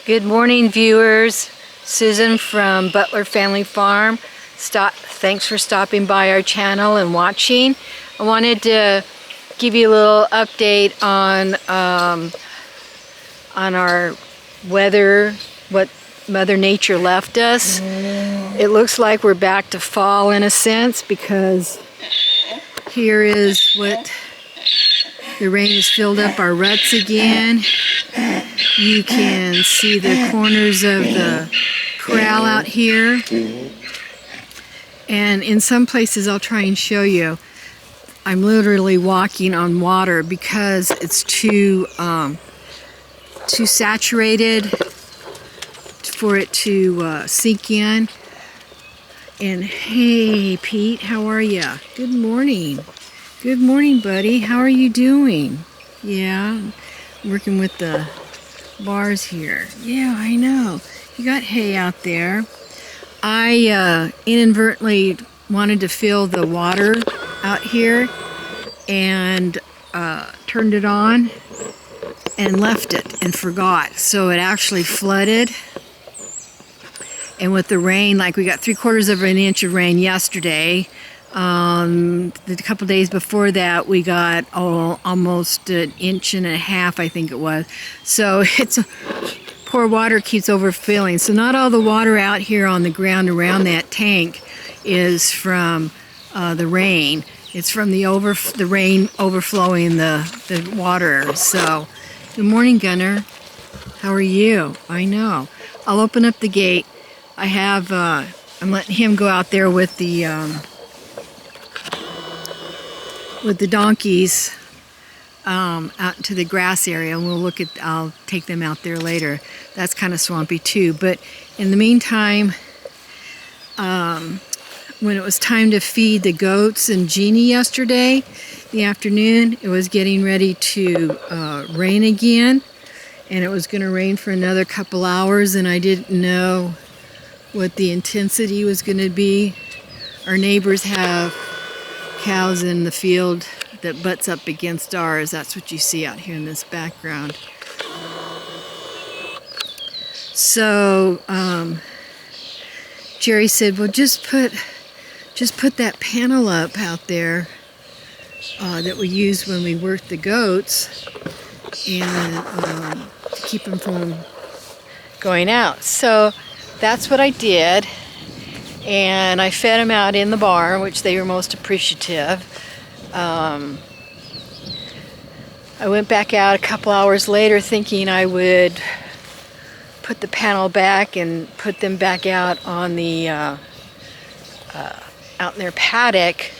Good morning, viewers. Susan from Butler Family Farm. Thanks for stopping by our channel and watching. I wanted to give you a little update on our weather, what Mother Nature left us. It looks like we're back to fall in a sense, because here is what the rain has filled up our ruts again. You can see the corners of the corral out here. And in some places, I'll try and show you, I'm literally walking on water because it's too saturated for it to sink in. And hey, Pete, how are you? Good morning. Good morning, buddy. How are you doing? Yeah, I'm working with the bars here. Yeah, I know. You got hay out there. I inadvertently wanted to fill the water out here and turned it on and left it and forgot. So it actually flooded. And with the rain, like we got 3/4 of an inch of rain yesterday. The couple days before that, we got almost 1.5 inches, I think it was. So it's poor water keeps overfilling. So not all the water out here on the ground around that tank is from the rain. It's from the rain overflowing the water. So good morning, Gunner. How are you? I know. I'll open up the gate. I have I'm letting him go out there with the donkeys out to the grass area, and I'll take them out there later. That's kind of swampy too. But in the meantime, when it was time to feed the goats and Jeannie yesterday, the afternoon, it was getting ready to rain again, and it was going to rain for another couple hours, and I didn't know what the intensity was going to be. Our neighbors have cows in the field that butts up against ours. That's what you see out here in this background. So Jerry said, well, just put that panel up out there that we use when we work the goats, and to keep them from going out. So that's what I did. And I fed them out in the barn, which they were most appreciative. I went back out a couple hours later thinking I would put the panel back and put them back out on the out in their paddock.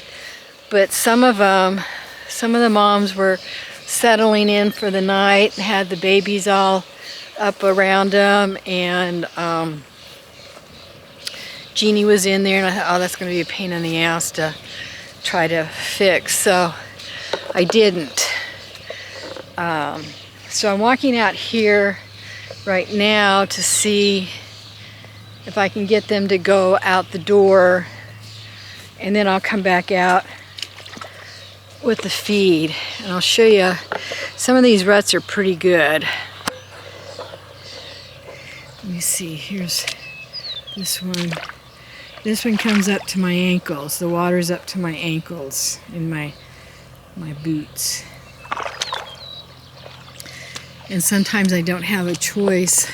But some of the moms were settling in for the night and had the babies all up around them, and Jeannie was in there, and I thought, oh, that's going to be a pain in the ass to try to fix. So I didn't. So I'm walking out here right now to see if I can get them to go out the door, and then I'll come back out with the feed. And I'll show you, some of these ruts are pretty good. Let me see, here's this one. This one comes up to my ankles. The water's up to my ankles in my boots. And sometimes I don't have a choice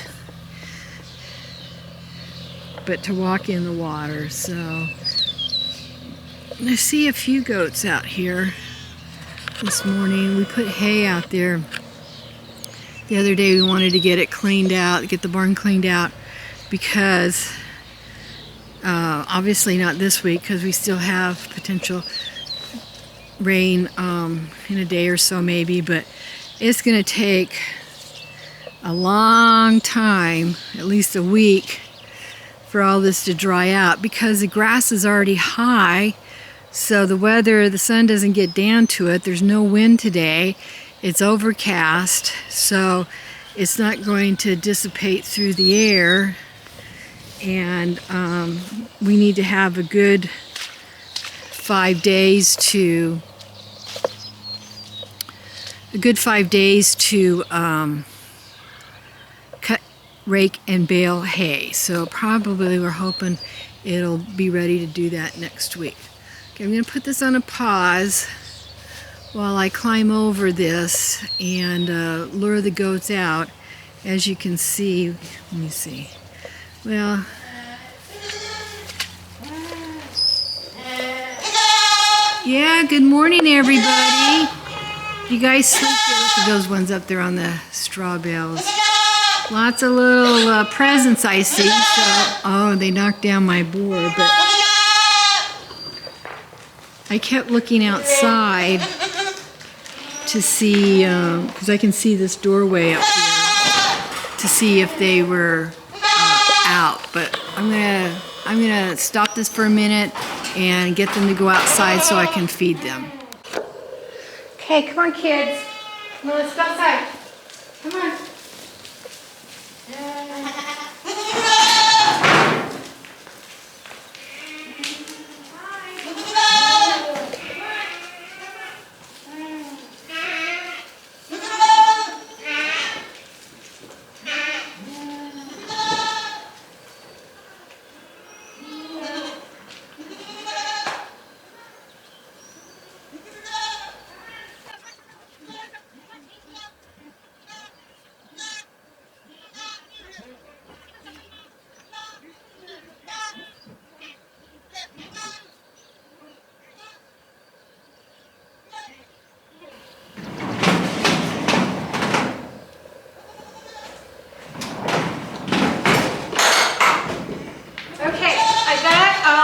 but to walk in the water. So I see a few goats out here this morning. We put hay out there. The other day we wanted to get it cleaned out, get the barn cleaned out, because obviously not this week, because we still have potential rain in a day or so maybe, but it's going to take a long time, at least a week, for all this to dry out, because the grass is already high. So the sun doesn't get down to it. There's no wind today. It's overcast, so it's not going to dissipate through the air. And we need to have a good 5 days to rake and bale hay. So probably we're hoping it'll be ready to do that next week. Okay, I'm going to put this on a pause while I climb over this and lure the goats out. As you can see, let me see. Well, yeah, good morning everybody. You guys sleep good. Look at those ones up there on the straw bales. Lots of little presents I see. So, oh, they knocked down my board, but I kept looking outside to see, because I can see this doorway up here, to see if they were out. But I'm gonna stop this for a minute and get them to go outside so I can feed them. Okay, come on kids. Come on, let's go outside. Come on.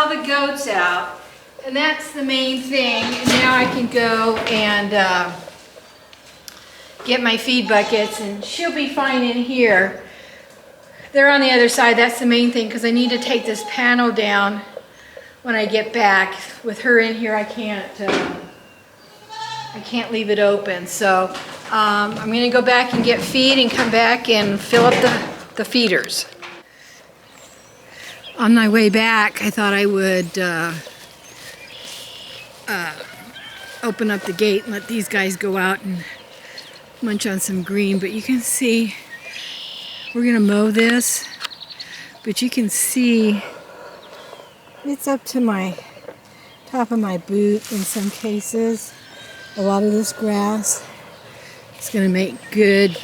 The goats out, and that's the main thing. And now I can go and get my feed buckets, and she'll be fine in here. They're on the other side. That's the main thing, because I need to take this panel down when I get back. With her in here, I can't leave it open. So I'm going to go back and get feed and come back and fill up the feeders. On my way back, I thought I would open up the gate and let these guys go out and munch on some green. But you can see, we're gonna mow this, but you can see it's up to my top of my boot in some cases. A lot of this grass. It's gonna make good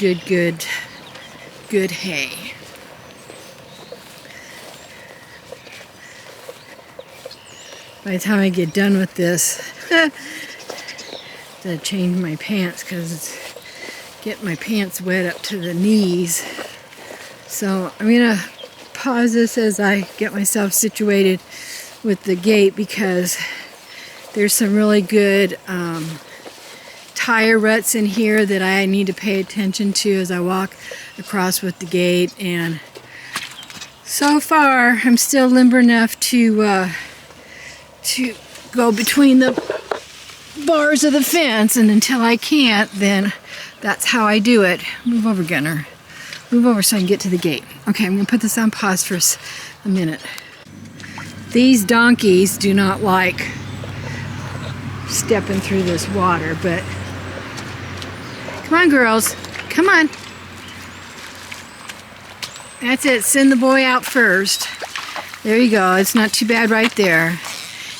hay. By the time I get done with this, I'm gonna change my pants because it's getting my pants wet up to the knees. So I'm gonna pause this as I get myself situated with the gate, because there's some really good tire ruts in here that I need to pay attention to as I walk across with the gate. And so far, I'm still limber enough to go between the bars of the fence, and until I can't, then that's how I do it. Move over, Gunner. Move over so I can get to the gate. Okay, I'm gonna put this on pause for a minute. These donkeys do not like stepping through this water, but come on, girls, come on. That's it, send the boy out first. There you go, it's not too bad right there.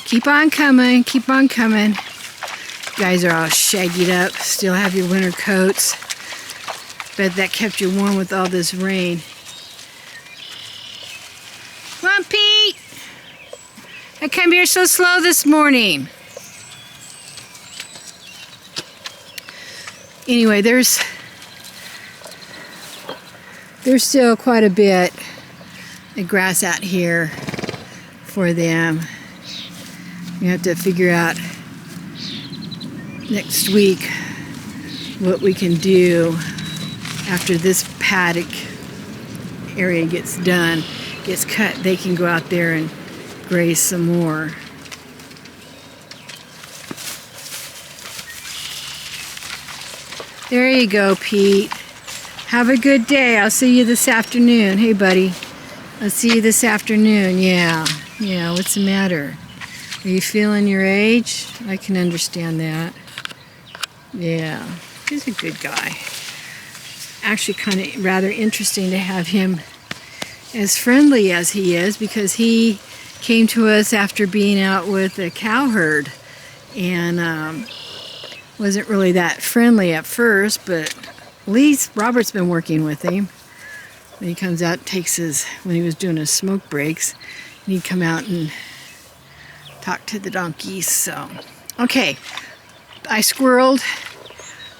Keep on coming, keep on coming. You guys are all shaggied up, still have your winter coats. Bet that kept you warm with all this rain. Come on, Pete! How come you're so slow this morning? Anyway, there's still quite a bit of grass out here for them. We have to figure out next week what we can do after this paddock area gets done, gets cut. They can go out there and graze some more. There you go, Pete. Have a good day. I'll see you this afternoon. Hey, buddy. I'll see you this afternoon. Yeah, what's the matter? Are you feeling your age? I can understand that. Yeah, he's a good guy. actually kind of rather interesting to have him as friendly as he is, because he came to us after being out with a cow herd and wasn't really that friendly at first, but at least Robert's been working with him. When he comes out, when he was doing his smoke breaks, and he'd come out and talk to the donkeys. So, okay, I squirreled.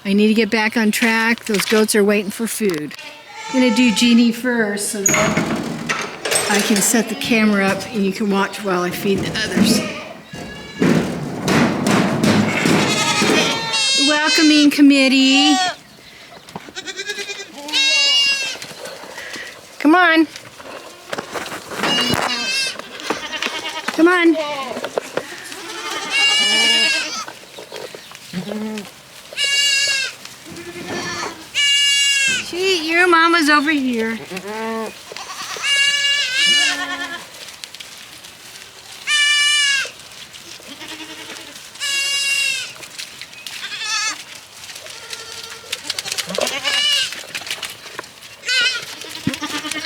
I need to get back on track. Those goats are waiting for food. I'm gonna do Jeannie first so that I can set the camera up and you can watch while I feed the others. Welcoming committee. Come on. Come on. See, your mama's over here.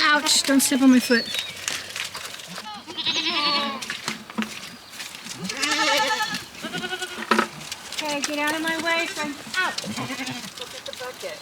Ouch, don't step on my foot. Okay, get out of my way so I'm out. Look at the bucket.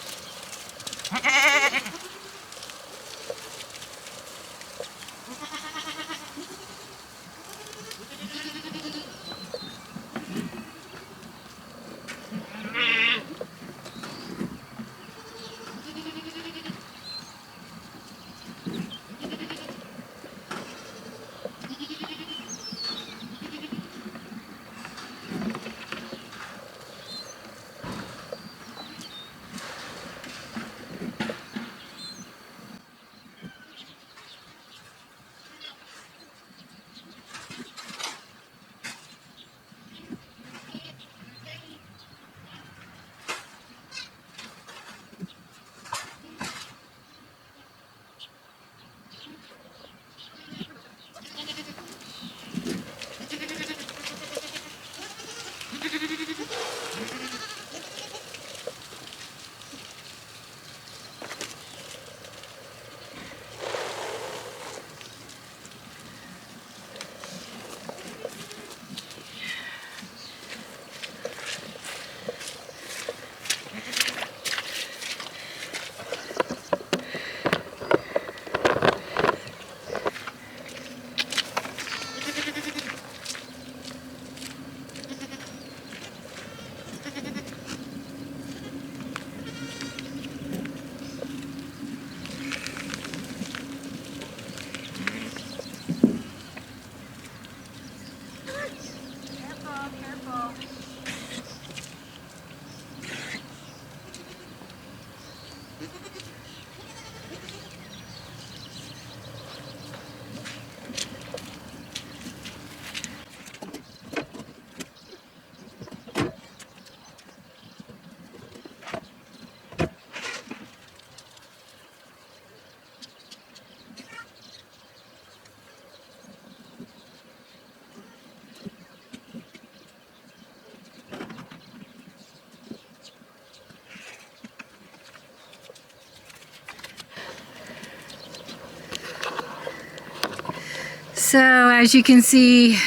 So as you can see,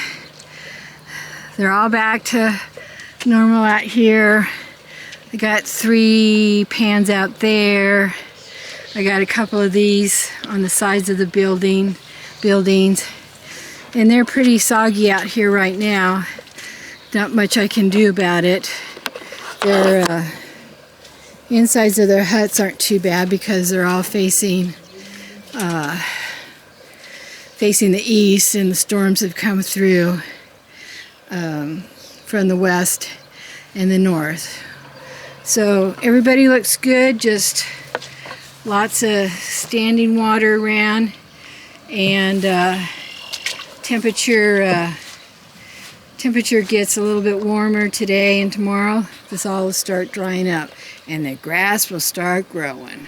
they're all back to normal out here. I got 3 pans out there. I got a couple of these on the sides of the buildings, and they're pretty soggy out here right now. Not much I can do about it. Their insides of their huts aren't too bad because they're all facing the east, and the storms have come through from the west and the north. So everybody looks good, just lots of standing water around, and temperature gets a little bit warmer today and tomorrow. This all will start drying up and the grass will start growing.